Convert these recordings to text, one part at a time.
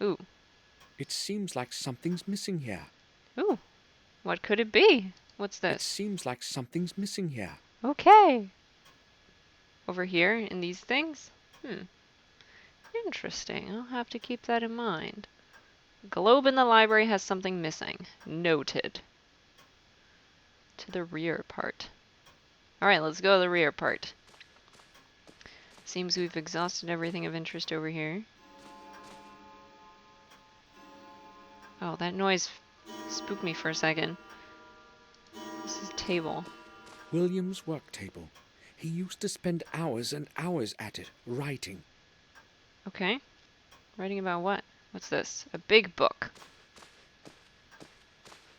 Ooh. It seems like something's missing here. Ooh. What could it be? What's It this? seems like something's missing here. Okay. Over here in these things? Interesting. I'll have to keep that in mind. Globe in the library has something missing. Noted. To the rear part. Alright, let's go to the rear part. Seems we've exhausted everything of interest over here. Oh, that noise spooked me for a second. This is a table. William's work table. He used to spend hours and hours at it, writing. Okay. Writing about what? What's this? A big book.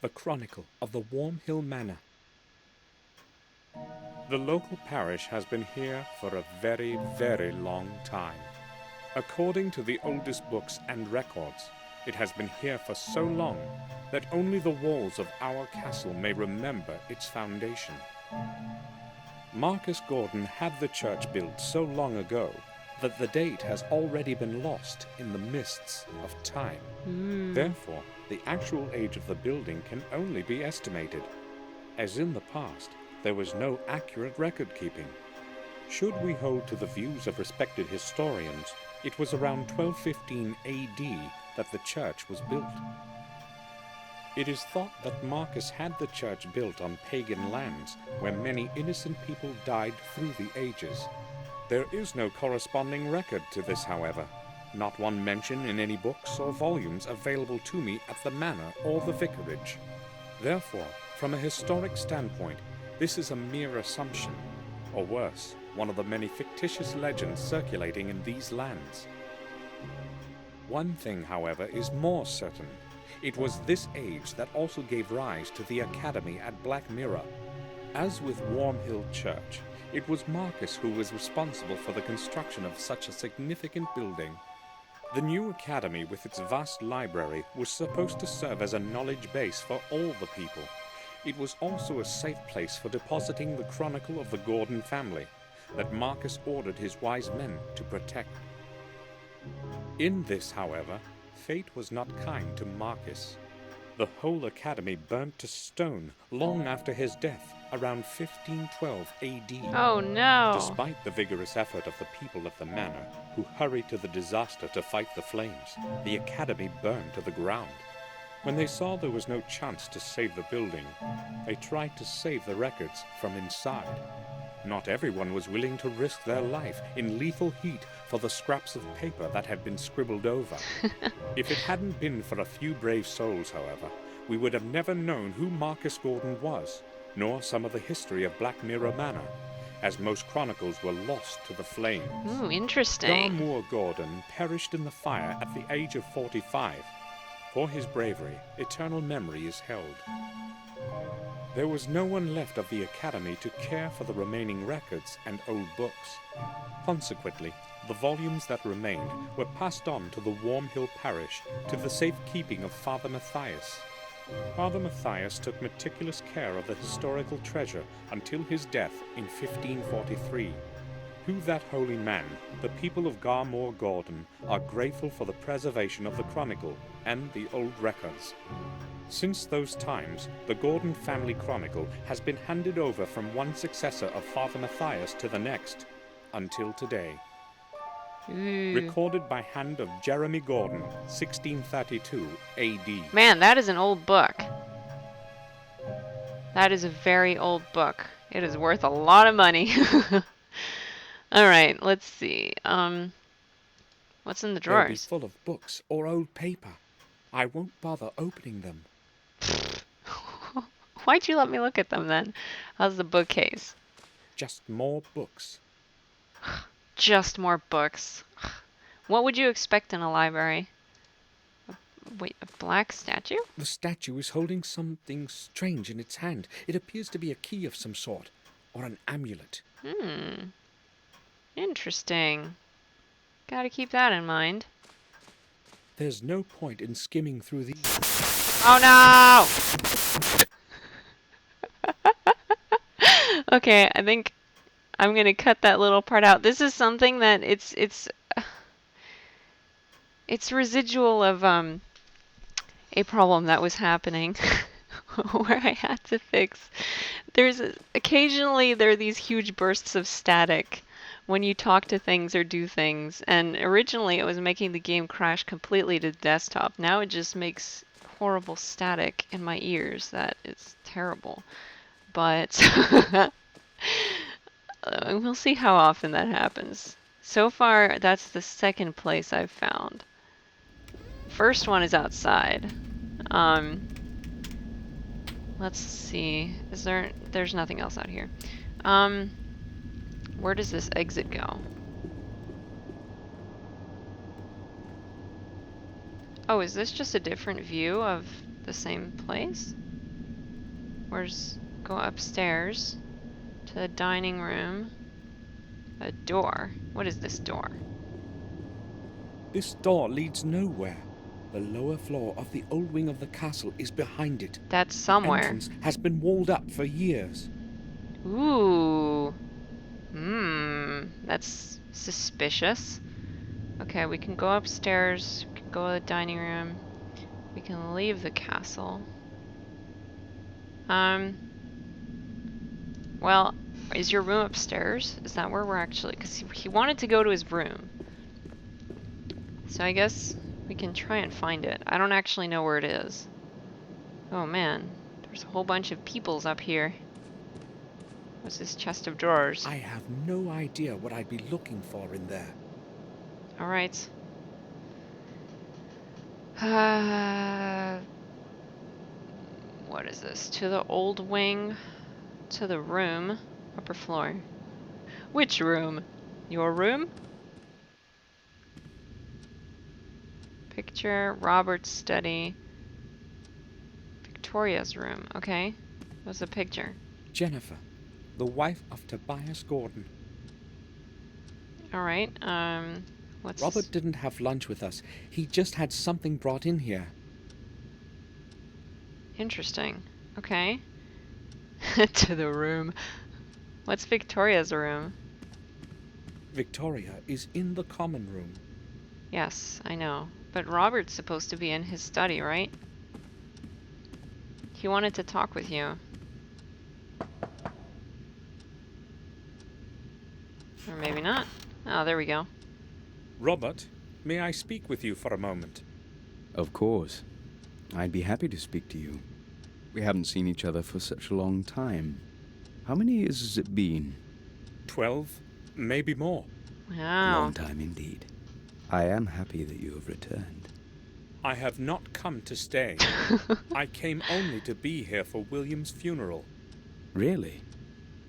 The Chronicle of the Warm Hill Manor. The local parish has been here for a very, very long time. According to the oldest books and records, it has been here for so long that only the walls of our castle may remember its foundation. Marcus Gordon had the church built so long ago that the date has already been lost in the mists of time. Therefore, the actual age of the building can only be estimated. As in the past, there was no accurate record keeping. Should we hold to the views of respected historians, it was around 1215 AD that the church was built. It is thought that Marcus had the church built on pagan lands where many innocent people died through the ages. There is no corresponding record to this, however, not one mention in any books or volumes available to me at the manor or the vicarage. Therefore, from a historic standpoint, this is a mere assumption, or worse, one of the many fictitious legends circulating in these lands. One thing, however, is more certain. It was this age that also gave rise to the academy at Black Mirror. As with Warm Hill Church, it was Marcus who was responsible for the construction of such a significant building. The new academy, with its vast library, was supposed to serve as a knowledge base for all the people. It was also a safe place for depositing the chronicle of the Gordon family that Marcus ordered his wise men to protect. In this, however, fate was not kind to Marcus. The whole academy burnt to stone long after his death, around 1512 AD. Oh no! Despite the vigorous effort of the people of the manor, who hurried to the disaster to fight the flames, the academy burned to the ground. When they saw there was no chance to save the building, they tried to save the records from inside. Not everyone was willing to risk their life in lethal heat for the scraps of paper that had been scribbled over. If it hadn't been for a few brave souls, however, we would have never known who Marcus Gordon was, nor some of the history of Black Mirror Manor, as most chronicles were lost to the flames. Ooh, interesting. Garmoor Gordon perished in the fire at the age of 45. For his bravery, eternal memory is held. There was no one left of the academy to care for the remaining records and old books. Consequently, the volumes that remained were passed on to the Warm Hill parish to the safekeeping of Father Matthias. Father Matthias took meticulous care of the historical treasure until his death in 1543. To that holy man, the people of Garmoor Gordon are grateful for the preservation of the chronicle and the old records. Since those times, the Gordon family chronicle has been handed over from one successor of Father Matthias to the next, until today. Recorded by hand of Jeremy Gordon, 1632 AD. Man, that is an old book. That is a very old book. It is worth a lot of money. Alright, let's see. What's in the They'll be drawers? full of books or old paper. I won't bother opening them. Why'd you let me look at them then? How's the bookcase? Just more books. Just more books. What would you expect in a library? Wait, a black statue? The statue is holding something strange in its hand. It appears to be a key of some sort, or an amulet. Interesting. Gotta keep that in mind. There's no point in skimming through these. Oh no! Okay, I think I'm gonna cut that little part out. This is something that It's residual of a problem that was happening where I had to fix. Occasionally there are these huge bursts of static when you talk to things or do things, and originally it was making the game crash completely to desktop. Now it just makes horrible static in my ears. That is terrible. But we'll see how often that happens. So far, that's the second place I've found. First one is outside. Let's see. There's nothing else out here. Where does this exit go? Oh, is this just a different view of the same place? Go upstairs to the dining room. A door. What is this door? This door leads nowhere. The lower floor of the old wing of the castle is behind it. That's The somewhere. entrance has been walled up for years. Ooh. That's suspicious. Okay, we can go upstairs. We can go to the dining room. We can leave the castle. Well, is your room upstairs? Is that where we're actually... Because he wanted to go to his room. So I guess we can try and find it. I don't actually know where it is. Oh man, there's a whole bunch of peoples up here. What's this chest of drawers? I have no idea what I'd be looking for in there. Alright. What is this? To the old wing. To the room. Upper floor. Which room? Your room? Picture. Robert's study. Victoria's room. Okay. What's the picture? Jennifer, the wife of Tobias Gordon. Alright. What's Robert this? didn't have lunch with us. He just had something brought in here. Interesting. Okay. To the room. What's Victoria's room? Victoria is in the common room. Yes, I know. But Robert's supposed to be in his study, right? He wanted to talk with you. Or maybe not. Oh, there we go. Robert, may I speak with you for a moment? Of course. I'd be happy to speak to you. We haven't seen each other for such a long time. How many years has it been? 12, maybe more. A Wow. long time indeed. I am happy that you have returned. I have not come to stay. I came only to be here for William's funeral. Really?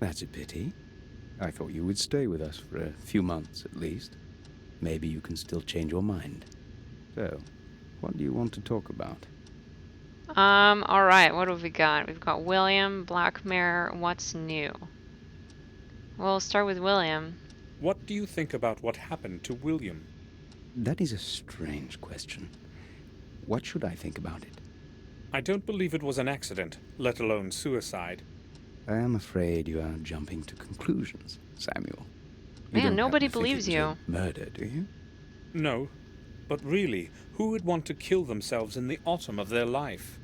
That's a pity. I thought you would stay with us for a few months at least. Maybe you can still change your mind. So, what do you want to talk about? Alright, what have we got? We've got William, Black Mirror, what's new? We'll start with William. What do you think about what happened to William? That is a strange question. What should I think about it? I don't believe it was an accident, let alone suicide. I am afraid you are jumping to conclusions, Samuel. You Man, don't nobody happen to think believes it was you. a murder, do you? No, but really, who would want to kill themselves in the autumn of their life?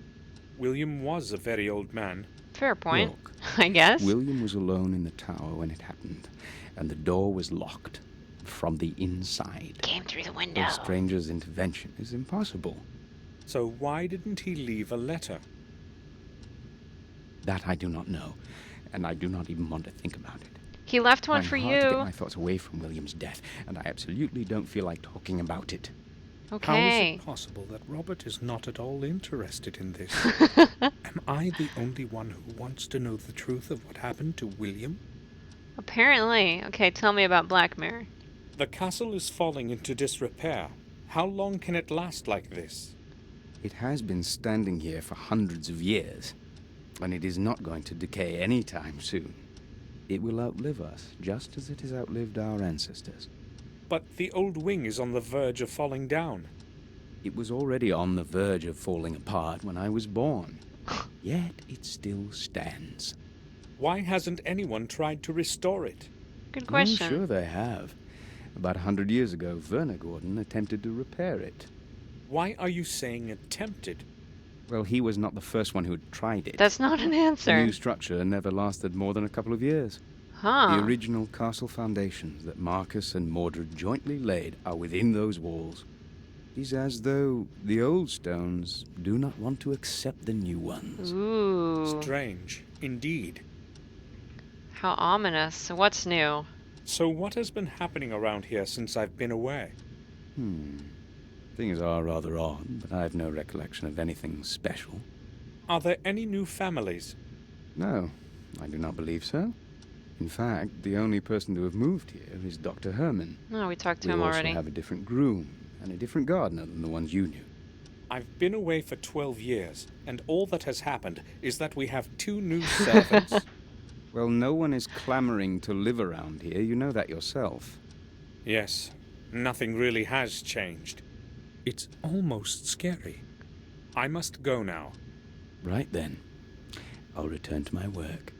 William was a very old man. Fair point, Look, I guess. William was alone in the tower when it happened, and the door was locked from the inside. Came through the window. A stranger's intervention is impossible. So why didn't he leave a letter? That I do not know, and I do not even want to think about it. He left one I'm for hard to get you. my thoughts away from William's death, and I absolutely don't feel like talking about it. How is Okay. it possible that Robert is not at all interested in this? Am I the only one who wants to know the truth of what happened to William? Apparently. Okay, tell me about Black Mirror. The castle is falling into disrepair. How long can it last like this? It has been standing here for hundreds of years, and it is not going to decay anytime soon. It will outlive us, just as it has outlived our ancestors. But the old wing is on the verge of falling down. It was already on the verge of falling apart when I was born. Yet it still stands. Why hasn't anyone tried to restore it? Good Oh, question. sure they have. About 100 years ago, Werner Gordon attempted to repair it. Why are you saying attempted? Well, he was not the first one who had tried it. That's not an The answer. new structure never lasted more than a couple of years. The Huh. original castle foundations that Marcus and Mordred jointly laid are within those walls. It is as though the old stones do not want to accept the new ones. Ooh. Strange, indeed. How ominous. What's new? So what has been happening around here since I've been away? Things are rather odd, but I have no recollection of anything special. Are there any new families? No, I do not believe so. In fact, the only person to have moved here is Dr. Herman. Oh, we talked to We him also already. have a different groom and a different gardener than the ones you knew. I've been away for 12 years, and all that has happened is that we have 2 new servants. Well, no one is clamoring to live around here. You know that yourself. Yes, nothing really has changed. It's almost scary. I must go now. Right then. I'll return to my work.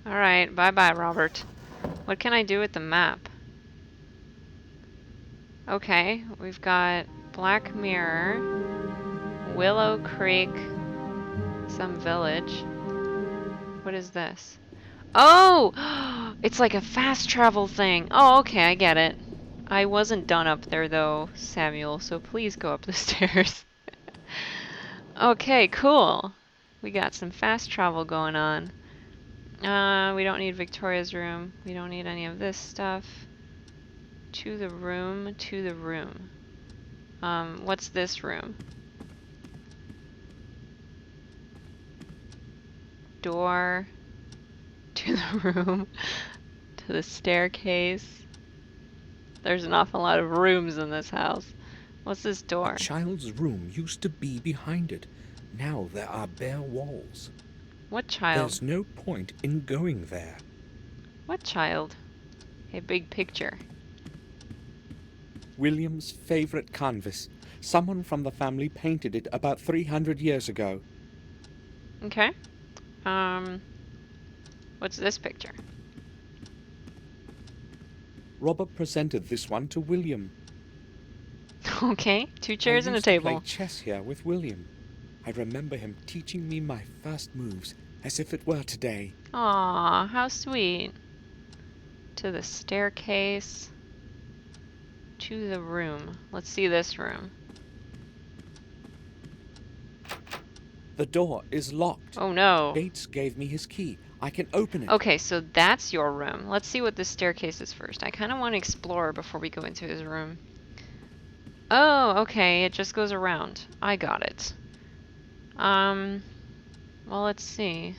Alright, bye-bye, Robert. What can I do with the map? Okay, we've got Black Mirror, Willow Creek, some village. What is this? Oh! It's like a fast travel thing. Oh, okay, I get it. I wasn't done up there though, Samuel, so please go up the stairs. Okay, cool. We got some fast travel going on. We don't need Victoria's room. We don't need any of this stuff. To the room, to the room. What's this room? Door to the room, to the staircase. There's an awful lot of rooms in this house. What's this door? A child's room used to be behind it. Now there are bare walls. What child? There's no point in going there. What child? A big picture. William's favorite canvas. Someone from the family painted it about 300 years ago. Okay. What's this picture? Robert presented this one to William. Okay, 2 chairs I and a used to table. play chess here with William. I remember him teaching me my first moves as if it were today. Aw, how sweet. To the staircase. To the room. Let's see this room. The door is locked. Oh no. Bates gave me his key. I can open it. Okay, so that's your room. Let's see what this staircase is first. I kind of want to explore before we go into his room. Oh, okay, it just goes around. I got it. Well, let's see.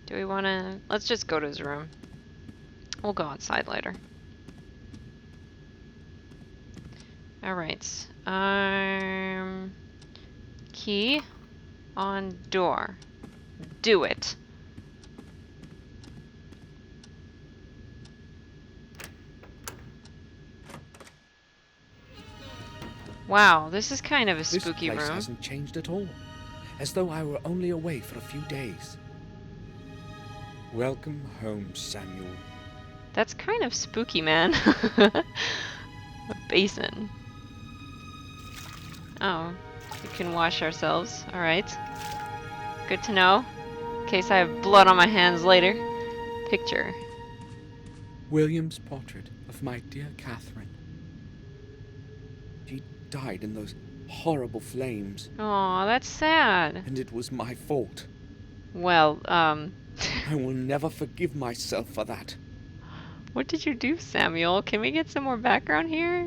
Do we want to... Let's just go to his room. We'll go outside later. Alright. Key on door. Do it. Wow, this is kind of a This spooky place room. hasn't changed at all. As though I were only away for a few days. Welcome home, Samuel. That's kind of spooky, man. A basin. Oh, we can wash ourselves. Alright. Good to know. In case I have blood on my hands later. Picture. William's portrait of my dear Catherine. She died in those horrible flames, Aw, that's sad. and it was my fault. Well, I will never forgive myself for that. what did you do, Samuel? Can we get some more background here?